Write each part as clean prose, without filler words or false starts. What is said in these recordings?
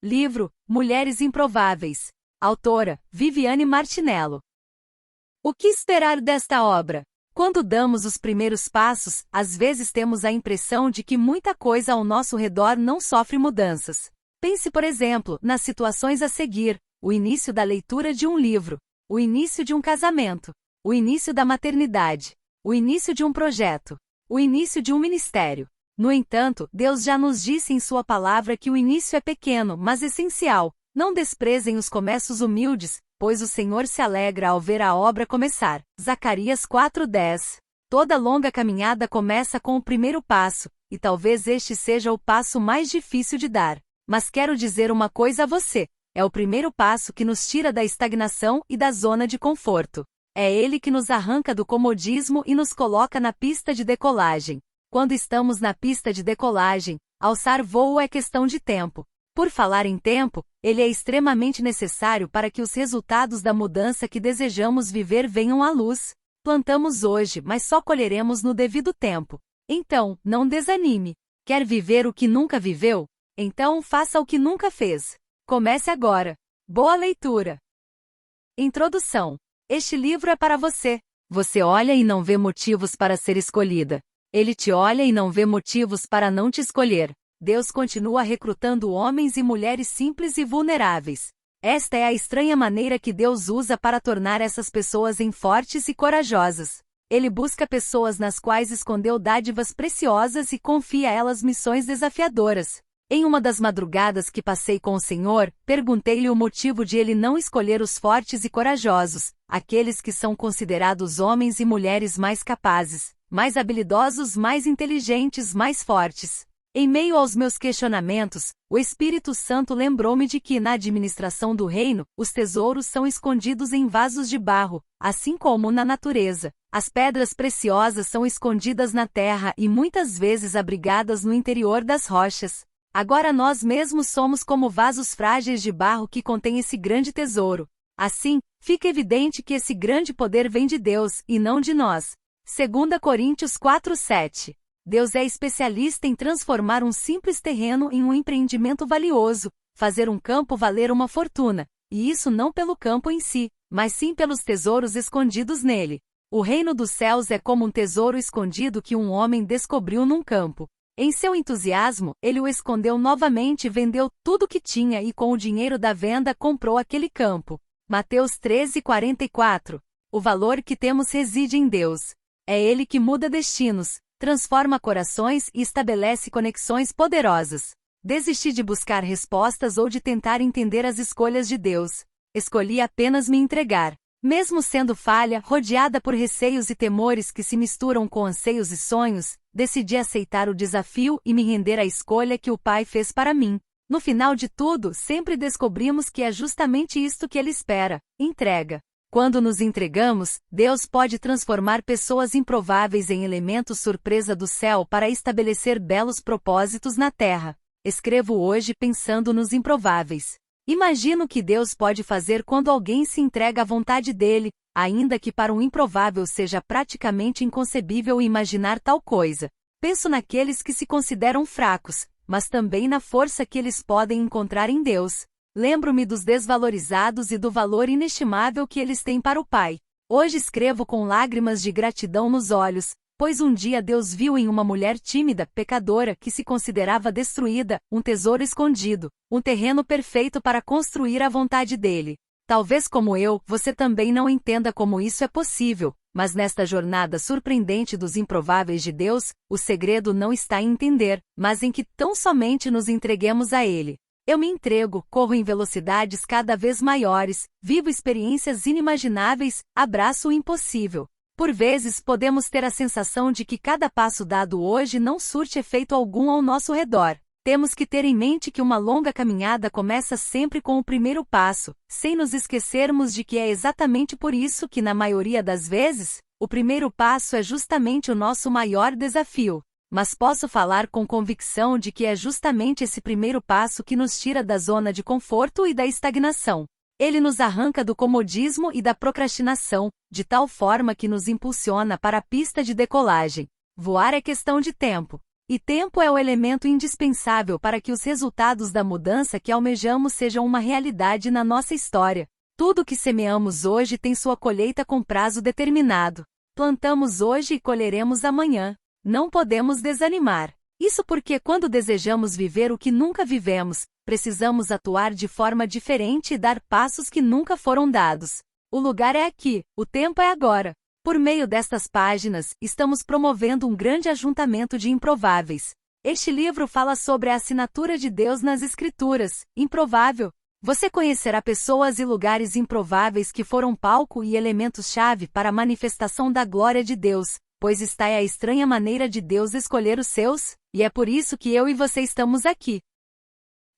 Livro: Mulheres Improváveis. Autora: Viviane Martinello. O que esperar desta obra? Quando damos os primeiros passos, às vezes temos a impressão de que muita coisa ao nosso redor não sofre mudanças. Pense, por exemplo, nas situações a seguir: o início da leitura de um livro, o início de um casamento, o início da maternidade, o início de um projeto, o início de um ministério. No entanto, Deus já nos disse em Sua palavra que o início é pequeno, mas essencial. Não desprezem os começos humildes, pois o Senhor se alegra ao ver a obra começar. Zacarias 4:10. Toda longa caminhada começa com o primeiro passo, e talvez este seja o passo mais difícil de dar. Mas quero dizer uma coisa a você: é o primeiro passo que nos tira da estagnação e da zona de conforto. É ele que nos arranca do comodismo e nos coloca na pista de decolagem. Quando estamos na pista de decolagem, alçar voo é questão de tempo. Por falar em tempo, ele é extremamente necessário para que os resultados da mudança que desejamos viver venham à luz. Plantamos hoje, mas só colheremos no devido tempo. Então, não desanime. Quer viver o que nunca viveu? Então faça o que nunca fez. Comece agora. Boa leitura. Introdução. Este livro é para você. Você olha e não vê motivos para ser escolhida. Ele te olha e não vê motivos para não te escolher. Deus continua recrutando homens e mulheres simples e vulneráveis. Esta é a estranha maneira que Deus usa para tornar essas pessoas em fortes e corajosas. Ele busca pessoas nas quais escondeu dádivas preciosas e confia a elas missões desafiadoras. Em uma das madrugadas que passei com o Senhor, perguntei-lhe o motivo de Ele não escolher os fortes e corajosos, aqueles que são considerados homens e mulheres mais capazes, mais habilidosos, mais inteligentes, mais fortes. Em meio aos meus questionamentos, o Espírito Santo lembrou-me de que na administração do reino, os tesouros são escondidos em vasos de barro, assim como na natureza. As pedras preciosas são escondidas na terra e muitas vezes abrigadas no interior das rochas. Agora nós mesmos somos como vasos frágeis de barro que contêm esse grande tesouro. Assim, fica evidente que esse grande poder vem de Deus e não de nós. 2 Coríntios 4:7. Deus é especialista em transformar um simples terreno em um empreendimento valioso, fazer um campo valer uma fortuna, e isso não pelo campo em si, mas sim pelos tesouros escondidos nele. O reino dos céus é como um tesouro escondido que um homem descobriu num campo. Em seu entusiasmo, ele o escondeu novamente e vendeu tudo o que tinha e com o dinheiro da venda comprou aquele campo. Mateus 13:44. O valor que temos reside em Deus. É Ele que muda destinos, transforma corações e estabelece conexões poderosas. Desisti de buscar respostas ou de tentar entender as escolhas de Deus. Escolhi apenas me entregar. Mesmo sendo falha, rodeada por receios e temores que se misturam com anseios e sonhos, decidi aceitar o desafio e me render à escolha que o Pai fez para mim. No final de tudo, sempre descobrimos que é justamente isto que Ele espera: entrega. Quando nos entregamos, Deus pode transformar pessoas improváveis em elementos surpresa do céu para estabelecer belos propósitos na terra. Escrevo hoje pensando nos improváveis. Imagino o que Deus pode fazer quando alguém se entrega à vontade dele, ainda que para um improvável seja praticamente inconcebível imaginar tal coisa. Penso naqueles que se consideram fracos, mas também na força que eles podem encontrar em Deus. Lembro-me dos desvalorizados e do valor inestimável que eles têm para o Pai. Hoje escrevo com lágrimas de gratidão nos olhos, pois um dia Deus viu em uma mulher tímida, pecadora, que se considerava destruída, um tesouro escondido, um terreno perfeito para construir a vontade dele. Talvez como eu, você também não entenda como isso é possível, mas nesta jornada surpreendente dos improváveis de Deus, o segredo não está em entender, mas em que tão somente nos entreguemos a Ele. Eu me entrego, corro em velocidades cada vez maiores, vivo experiências inimagináveis, abraço o impossível. Por vezes podemos ter a sensação de que cada passo dado hoje não surte efeito algum ao nosso redor. Temos que ter em mente que uma longa caminhada começa sempre com o primeiro passo, sem nos esquecermos de que é exatamente por isso que, na maioria das vezes, o primeiro passo é justamente o nosso maior desafio. Mas posso falar com convicção de que é justamente esse primeiro passo que nos tira da zona de conforto e da estagnação. Ele nos arranca do comodismo e da procrastinação, de tal forma que nos impulsiona para a pista de decolagem. Voar é questão de tempo. E tempo é o elemento indispensável para que os resultados da mudança que almejamos sejam uma realidade na nossa história. Tudo que semeamos hoje tem sua colheita com prazo determinado. Plantamos hoje e colheremos amanhã. Não podemos desanimar. Isso porque quando desejamos viver o que nunca vivemos, precisamos atuar de forma diferente e dar passos que nunca foram dados. O lugar é aqui, o tempo é agora. Por meio destas páginas, estamos promovendo um grande ajuntamento de improváveis. Este livro fala sobre a assinatura de Deus nas Escrituras, improvável. Você conhecerá pessoas e lugares improváveis que foram palco e elementos-chave para a manifestação da glória de Deus, pois está é a estranha maneira de Deus escolher os seus, e é por isso que eu e você estamos aqui.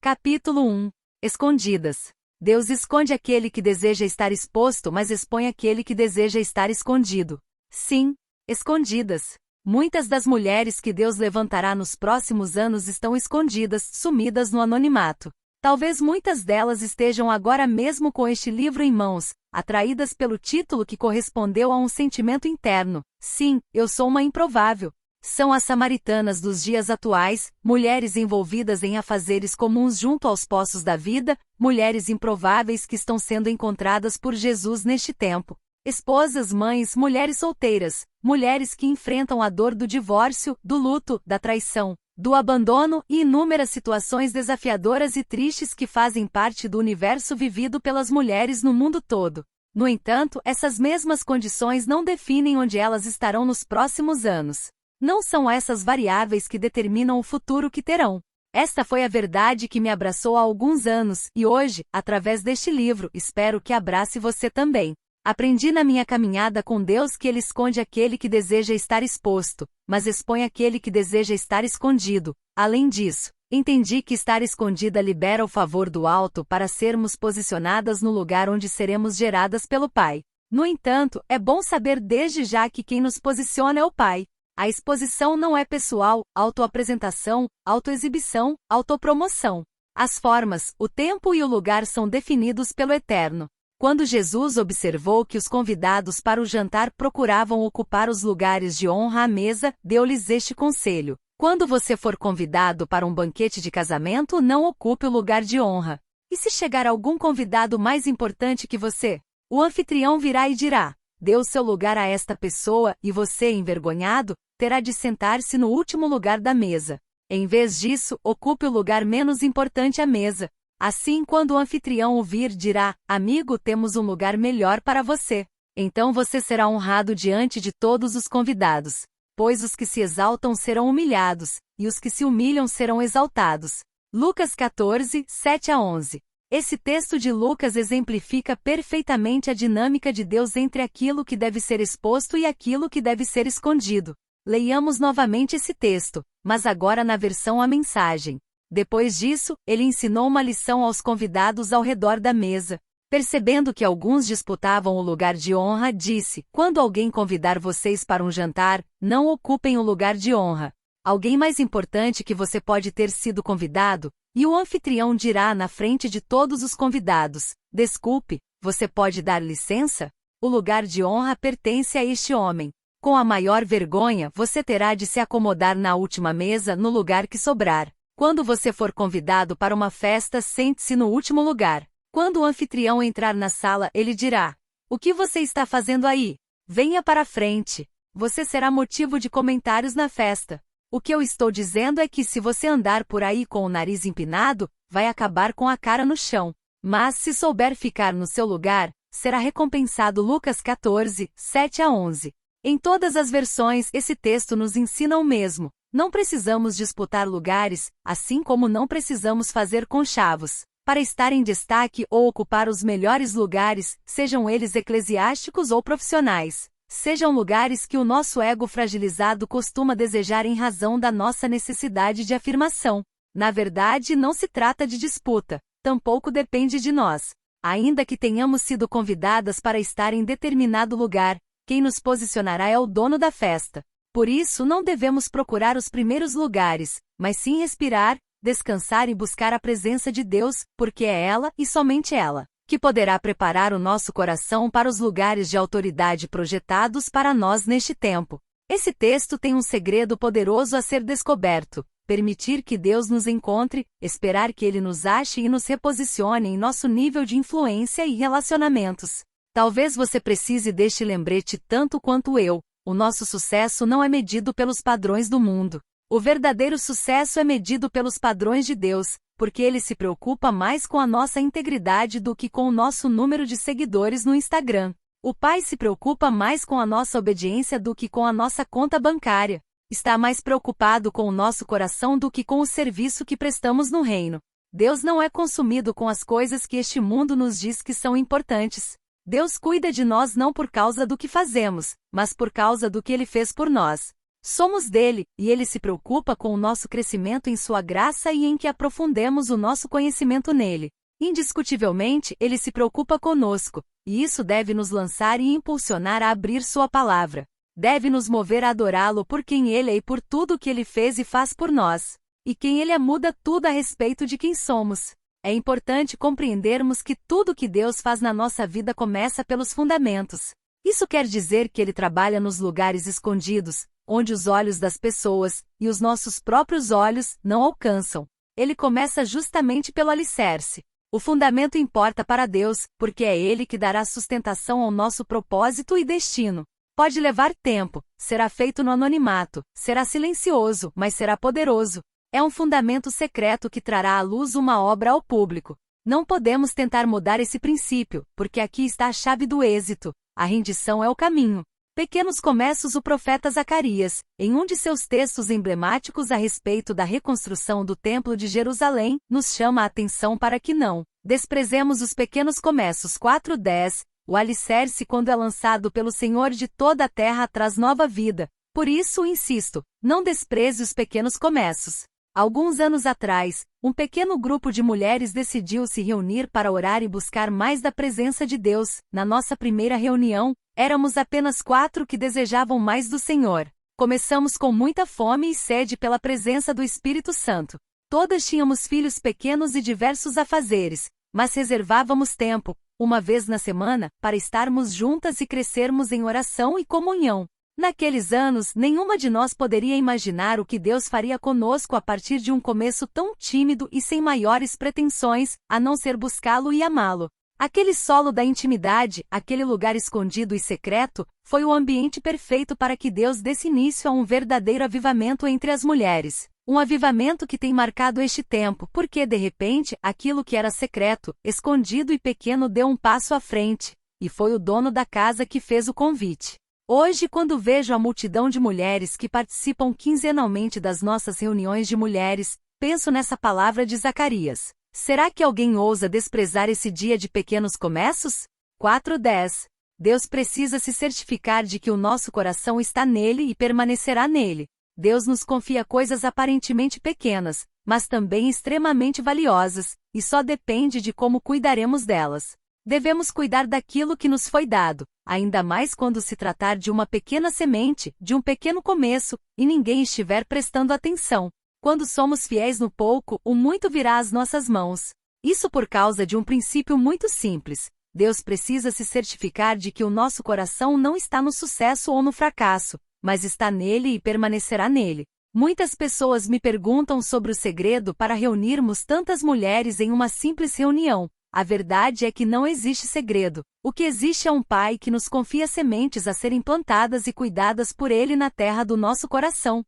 Capítulo 1. Escondidas. Deus esconde aquele que deseja estar exposto, mas expõe aquele que deseja estar escondido. Sim, escondidas. Muitas das mulheres que Deus levantará nos próximos anos estão escondidas, sumidas no anonimato. Talvez muitas delas estejam agora mesmo com este livro em mãos, atraídas pelo título que correspondeu a um sentimento interno. Sim, eu sou uma improvável. São as samaritanas dos dias atuais, mulheres envolvidas em afazeres comuns junto aos poços da vida, mulheres improváveis que estão sendo encontradas por Jesus neste tempo. Esposas, mães, mulheres solteiras, mulheres que enfrentam a dor do divórcio, do luto, da traição, do abandono e inúmeras situações desafiadoras e tristes que fazem parte do universo vivido pelas mulheres no mundo todo. No entanto, essas mesmas condições não definem onde elas estarão nos próximos anos. Não são essas variáveis que determinam o futuro que terão. Esta foi a verdade que me abraçou há alguns anos, e hoje, através deste livro, espero que abrace você também. Aprendi na minha caminhada com Deus que Ele esconde aquele que deseja estar exposto, mas expõe aquele que deseja estar escondido. Além disso, entendi que estar escondida libera o favor do alto para sermos posicionadas no lugar onde seremos geradas pelo Pai. No entanto, é bom saber desde já que quem nos posiciona é o Pai. A exposição não é pessoal, autoapresentação, autoexibição, autopromoção. As formas, o tempo e o lugar são definidos pelo Eterno. Quando Jesus observou que os convidados para o jantar procuravam ocupar os lugares de honra à mesa, deu-lhes este conselho: quando você for convidado para um banquete de casamento, não ocupe o lugar de honra. E se chegar algum convidado mais importante que você? O anfitrião virá e dirá: dê o seu lugar a esta pessoa, e você, envergonhado, terá de sentar-se no último lugar da mesa. Em vez disso, ocupe o lugar menos importante à mesa. Assim, quando o anfitrião o vir, dirá: amigo, temos um lugar melhor para você. Então você será honrado diante de todos os convidados. Pois os que se exaltam serão humilhados, e os que se humilham serão exaltados. Lucas 14, 7-11. Esse texto de Lucas exemplifica perfeitamente a dinâmica de Deus entre aquilo que deve ser exposto e aquilo que deve ser escondido. Leiamos novamente esse texto, mas agora na versão A Mensagem. Depois disso, ele ensinou uma lição aos convidados ao redor da mesa. Percebendo que alguns disputavam o lugar de honra, disse: quando alguém convidar vocês para um jantar, não ocupem o lugar de honra. Alguém mais importante que você pode ter sido convidado, e o anfitrião dirá na frente de todos os convidados: desculpe, você pode dar licença? O lugar de honra pertence a este homem. Com a maior vergonha, você terá de se acomodar na última mesa no lugar que sobrar. Quando você for convidado para uma festa, sente-se no último lugar. Quando o anfitrião entrar na sala, ele dirá: o que você está fazendo aí? Venha para a frente. Você será motivo de comentários na festa. O que eu estou dizendo é que se você andar por aí com o nariz empinado, vai acabar com a cara no chão. Mas se souber ficar no seu lugar, será recompensado. Lucas 14, 7-11. Em todas as versões, esse texto nos ensina o mesmo. Não precisamos disputar lugares, assim como não precisamos fazer conchavos para estar em destaque ou ocupar os melhores lugares, sejam eles eclesiásticos ou profissionais. Sejam lugares que o nosso ego fragilizado costuma desejar em razão da nossa necessidade de afirmação. Na verdade, não se trata de disputa, tampouco depende de nós. Ainda que tenhamos sido convidadas para estar em determinado lugar, quem nos posicionará é o dono da festa. Por isso, não devemos procurar os primeiros lugares, mas sim respirar, descansar e buscar a presença de Deus, porque é ela, e somente ela, que poderá preparar o nosso coração para os lugares de autoridade projetados para nós neste tempo. Esse texto tem um segredo poderoso a ser descoberto: permitir que Deus nos encontre, esperar que Ele nos ache e nos reposicione em nosso nível de influência e relacionamentos. Talvez você precise deste lembrete tanto quanto eu: o nosso sucesso não é medido pelos padrões do mundo. O verdadeiro sucesso é medido pelos padrões de Deus, porque Ele se preocupa mais com a nossa integridade do que com o nosso número de seguidores no Instagram. O Pai se preocupa mais com a nossa obediência do que com a nossa conta bancária. Está mais preocupado com o nosso coração do que com o serviço que prestamos no reino. Deus não é consumido com as coisas que este mundo nos diz que são importantes. Deus cuida de nós não por causa do que fazemos, mas por causa do que Ele fez por nós. Somos dele, e Ele se preocupa com o nosso crescimento em sua graça e em que aprofundemos o nosso conhecimento nele. Indiscutivelmente, Ele se preocupa conosco, e isso deve nos lançar e impulsionar a abrir sua palavra. Deve nos mover a adorá-lo por quem Ele é e por tudo o que Ele fez e faz por nós. E quem Ele é muda tudo a respeito de quem somos. É importante compreendermos que tudo que Deus faz na nossa vida começa pelos fundamentos. Isso quer dizer que Ele trabalha nos lugares escondidos, onde os olhos das pessoas, e os nossos próprios olhos, não alcançam. Ele começa justamente pelo alicerce. O fundamento importa para Deus, porque é Ele que dará sustentação ao nosso propósito e destino. Pode levar tempo, será feito no anonimato, será silencioso, mas será poderoso. É um fundamento secreto que trará à luz uma obra ao público. Não podemos tentar mudar esse princípio, porque aqui está a chave do êxito. A rendição é o caminho. Pequenos começos. O profeta Zacarias, em um de seus textos emblemáticos a respeito da reconstrução do Templo de Jerusalém, nos chama a atenção para que não desprezemos os pequenos começos. 4:10. O alicerce, quando é lançado pelo Senhor de toda a terra, traz nova vida. Por isso insisto, não despreze os pequenos começos. Alguns anos atrás, um pequeno grupo de mulheres decidiu se reunir para orar e buscar mais da presença de Deus. Na nossa primeira reunião, éramos apenas 4 que desejavam mais do Senhor. Começamos com muita fome e sede pela presença do Espírito Santo. Todas tínhamos filhos pequenos e diversos afazeres, mas reservávamos tempo, uma vez na semana, para estarmos juntas e crescermos em oração e comunhão. Naqueles anos, nenhuma de nós poderia imaginar o que Deus faria conosco a partir de um começo tão tímido e sem maiores pretensões, a não ser buscá-lo e amá-lo. Aquele solo da intimidade, aquele lugar escondido e secreto, foi o ambiente perfeito para que Deus desse início a um verdadeiro avivamento entre as mulheres. Um avivamento que tem marcado este tempo, porque de repente, aquilo que era secreto, escondido e pequeno deu um passo à frente, e foi o dono da casa que fez o convite. Hoje, quando vejo a multidão de mulheres que participam quinzenalmente das nossas reuniões de mulheres, penso nessa palavra de Zacarias. Será que alguém ousa desprezar esse dia de pequenos começos? 4:10. Deus precisa se certificar de que o nosso coração está nele e permanecerá nele. Deus nos confia coisas aparentemente pequenas, mas também extremamente valiosas, e só depende de como cuidaremos delas. Devemos cuidar daquilo que nos foi dado, ainda mais quando se tratar de uma pequena semente, de um pequeno começo, e ninguém estiver prestando atenção. Quando somos fiéis no pouco, o muito virá às nossas mãos. Isso por causa de um princípio muito simples. Deus precisa se certificar de que o nosso coração não está no sucesso ou no fracasso, mas está nele e permanecerá nele. Muitas pessoas me perguntam sobre o segredo para reunirmos tantas mulheres em uma simples reunião. A verdade é que não existe segredo. O que existe é um Pai que nos confia sementes a serem plantadas e cuidadas por Ele na terra do nosso coração.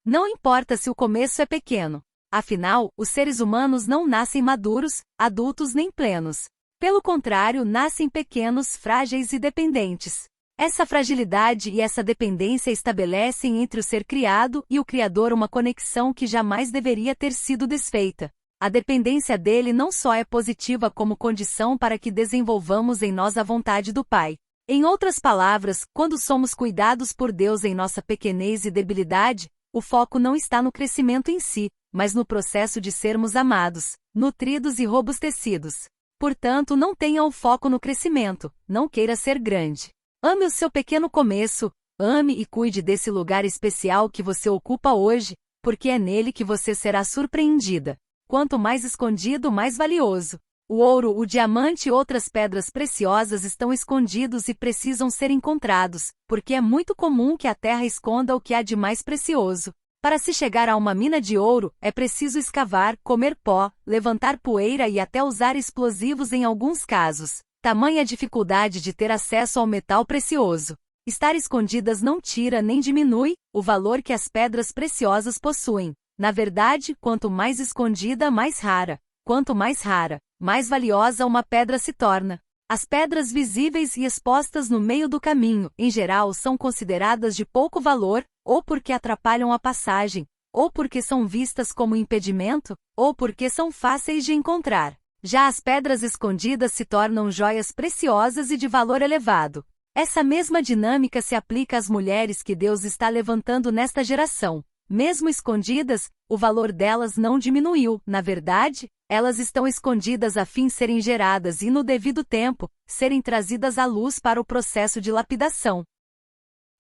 Não importa se o começo é pequeno. Afinal, os seres humanos não nascem maduros, adultos nem plenos. Pelo contrário, nascem pequenos, frágeis e dependentes. Essa fragilidade e essa dependência estabelecem entre o ser criado e o Criador uma conexão que jamais deveria ter sido desfeita. A dependência dele não só é positiva como condição para que desenvolvamos em nós a vontade do Pai. Em outras palavras, quando somos cuidados por Deus em nossa pequenez e debilidade, o foco não está no crescimento em si, mas no processo de sermos amados, nutridos e robustecidos. Portanto, não tenha o foco no crescimento, não queira ser grande. Ame o seu pequeno começo, ame e cuide desse lugar especial que você ocupa hoje, porque é nele que você será surpreendida. Quanto mais escondido, mais valioso. O ouro, o diamante e outras pedras preciosas estão escondidos e precisam ser encontrados, porque é muito comum que a terra esconda o que há de mais precioso. Para se chegar a uma mina de ouro, é preciso escavar, comer pó, levantar poeira e até usar explosivos em alguns casos. Tamanha a dificuldade de ter acesso ao metal precioso. Estar escondidas não tira nem diminui o valor que as pedras preciosas possuem. Na verdade, quanto mais escondida, mais rara. Quanto mais rara, mais valiosa uma pedra se torna. As pedras visíveis e expostas no meio do caminho, em geral, são consideradas de pouco valor, ou porque atrapalham a passagem, ou porque são vistas como impedimento, ou porque são fáceis de encontrar. Já as pedras escondidas se tornam joias preciosas e de valor elevado. Essa mesma dinâmica se aplica às mulheres que Deus está levantando nesta geração. Mesmo escondidas, o valor delas não diminuiu. Na verdade, elas estão escondidas a fim de serem geradas e, no devido tempo, serem trazidas à luz para o processo de lapidação.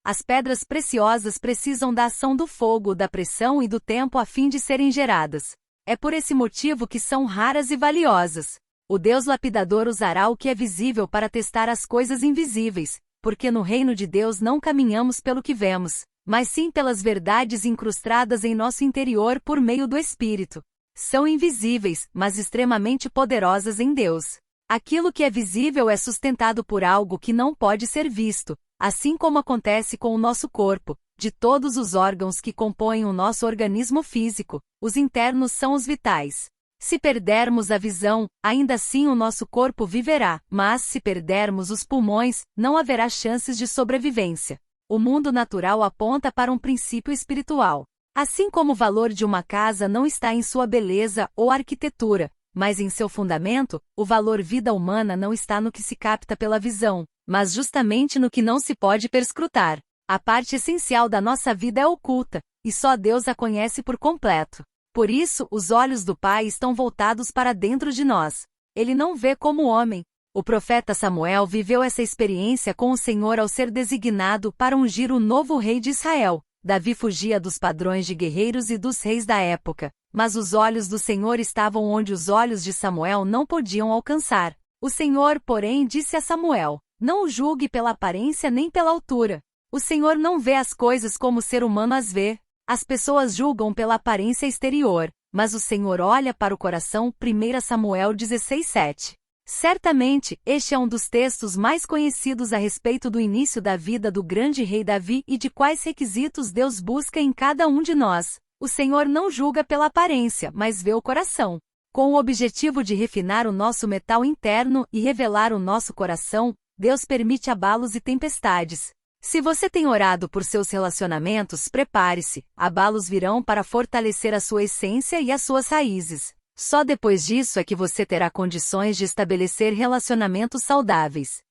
As pedras preciosas precisam da ação do fogo, da pressão e do tempo a fim de serem geradas. É por esse motivo que são raras e valiosas. O Deus lapidador usará o que é visível para testar as coisas invisíveis, porque no reino de Deus não caminhamos pelo que vemos, mas sim pelas verdades incrustadas em nosso interior por meio do Espírito. São invisíveis, mas extremamente poderosas em Deus. Aquilo que é visível é sustentado por algo que não pode ser visto, assim como acontece com o nosso corpo. De todos os órgãos que compõem o nosso organismo físico, os internos são os vitais. Se perdermos a visão, ainda assim o nosso corpo viverá, mas se perdermos os pulmões, não haverá chances de sobrevivência. O mundo natural aponta para um princípio espiritual. Assim como o valor de uma casa não está em sua beleza ou arquitetura, mas em seu fundamento, o valor vida humana não está no que se capta pela visão, mas justamente no que não se pode perscrutar. A parte essencial da nossa vida é oculta, e só Deus a conhece por completo. Por isso, os olhos do Pai estão voltados para dentro de nós. Ele não vê como homem. O profeta Samuel viveu essa experiência com o Senhor ao ser designado para ungir o novo rei de Israel. Davi fugia dos padrões de guerreiros e dos reis da época, mas os olhos do Senhor estavam onde os olhos de Samuel não podiam alcançar. O Senhor, porém, disse a Samuel: não o julgue pela aparência nem pela altura. O Senhor não vê as coisas como o ser humano as vê. As pessoas julgam pela aparência exterior, mas o Senhor olha para o coração. 1 Samuel 16:7. Certamente, este é um dos textos mais conhecidos a respeito do início da vida do grande rei Davi e de quais requisitos Deus busca em cada um de nós. O Senhor não julga pela aparência, mas vê o coração. Com o objetivo de refinar o nosso metal interno e revelar o nosso coração, Deus permite abalos e tempestades. Se você tem orado por seus relacionamentos, prepare-se, abalos virão para fortalecer a sua essência e as suas raízes. Só depois disso é que você terá condições de estabelecer relacionamentos saudáveis.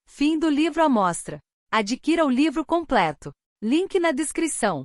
Fim do livro à mostra. Adquira o livro completo. Link na descrição.